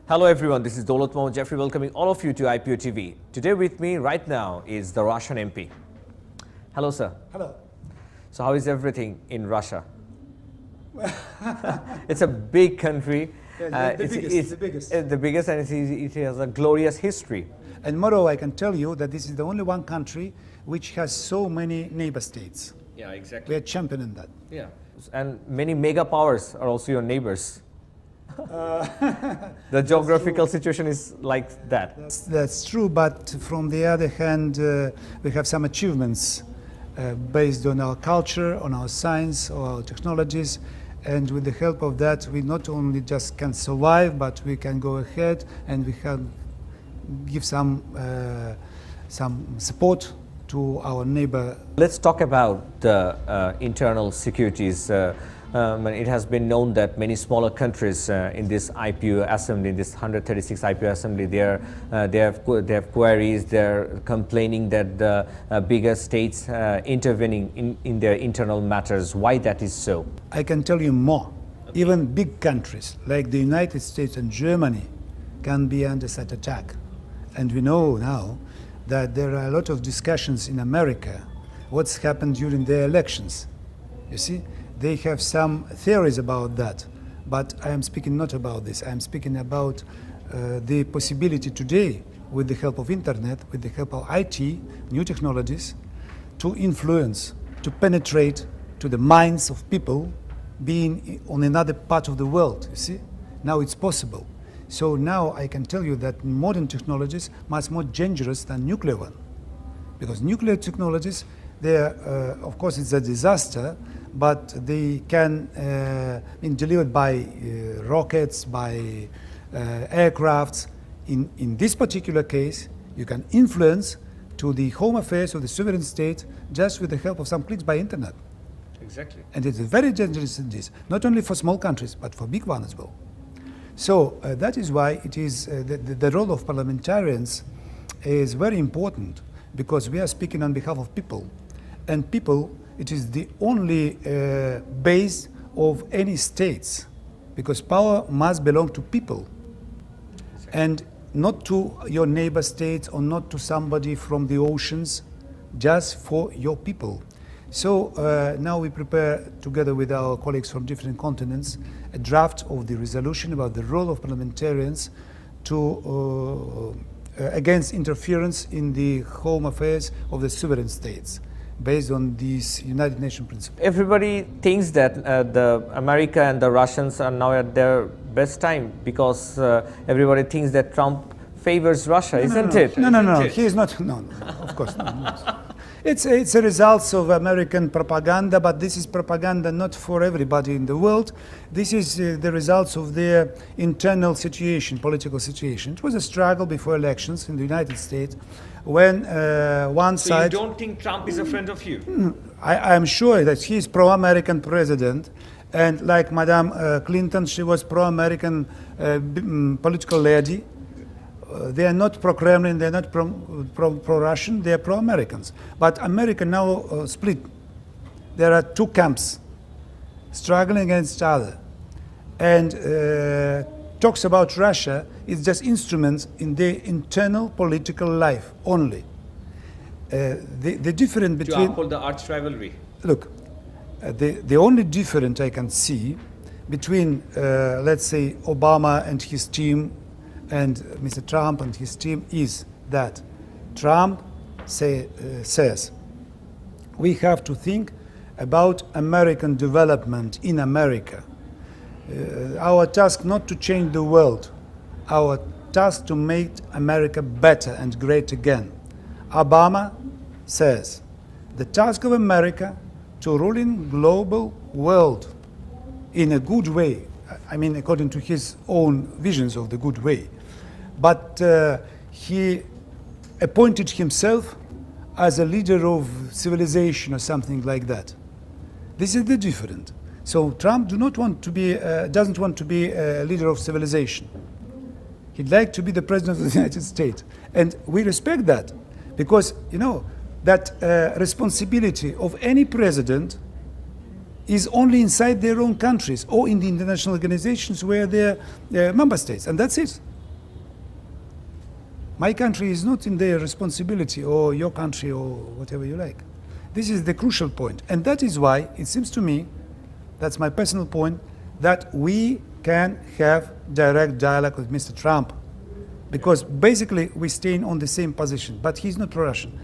Hello everyone, this is Daulat Mohammed Jeffrey welcoming all of you to IPO TV. Today with me right now is the Russian MP. Hello sir. Hello. So how is everything in Russia? It's a big country. The biggest and it has a glorious history. And moreover, I can tell you that this is the only one country which has so many neighbor states. Yeah, exactly. We are champion in that. Yeah. And many mega powers are also your neighbors. The geographical situation is like that. That's true, but from the other hand, we have some achievements based on our culture, on our science, or our technologies, and with the help of that, we not only just can survive, but we can go ahead and we can give some support to our neighbor. Let's talk about the internal securities. It has been known that many smaller countries in this IPO assembly, in this 136 IPO assembly, they have queries. They're complaining that the bigger states intervening in their internal matters. Why that is so? I can tell you more. Even big countries like the United States and Germany can be under such attack. And we know now that there are a lot of discussions in America what's happened during their elections. You see? They have some theories about that, but I am speaking not about this. I am speaking about the possibility today, with the help of internet, with the help of IT, new technologies, to influence, to penetrate to the minds of people being on another part of the world, you see? Now it's possible. So now I can tell you that modern technologies are much more dangerous than nuclear one. Because nuclear technologies, of course it's a disaster, but they can be delivered by rockets, by aircrafts. In this particular case, you can influence to the home affairs of the sovereign state just with the help of some clicks by internet. Exactly. And it's very dangerous in this, not only for small countries, but for big ones as well. So that is why it is the role of parliamentarians is very important, because we are speaking on behalf of people. And people, it is the only base of any states, because power must belong to people and not to your neighbor states or not to somebody from the oceans, just for your people. So now we prepare, together with our colleagues from different continents, a draft of the resolution about the role of parliamentarians to against interference in the home affairs of the sovereign states, based on these United Nations principles. Everybody thinks that the America and the Russians are now at their best time, because everybody thinks that Trump favors Russia, isn't it? No, he is not. No, of course not. It's a result of American propaganda, but this is propaganda not for everybody in the world. This is the results of their internal situation, political situation. It was a struggle before elections in the United States when one side... So you don't think Trump is a friend of you? I am sure that he is pro-American president, and like Madame Clinton, she was pro-American political lady. They are not pro-Kremlin, they are not pro-Russian, they are pro-Americans. But America now split. There are two camps struggling against each other. And talks about Russia is just instruments in their internal political life only. The difference between... To uphold the arch rivalry. Look, the only difference I can see between, let's say, Obama and his team and Mr. Trump and his team is that Trump says we have to think about American development in America. Our task not to change the world, our task to make America better and great again. Obama says the task of America to rule in global world in a good way. I mean, according to his own visions of the good way. But he appointed himself as a leader of civilization or something like that. This is the difference. So Trump doesn't want to be a leader of civilization. He'd like to be the president of the United States. And we respect that, because, you know, that responsibility of any president is only inside their own countries or in the international organizations where they're member states, and that's it. My country is not in their responsibility, or your country, or whatever you like. This is the crucial point. And that is why it seems to me, that's my personal point, that we can have direct dialogue with Mr. Trump. Because basically we're staying on the same position, but he's not pro-Russian.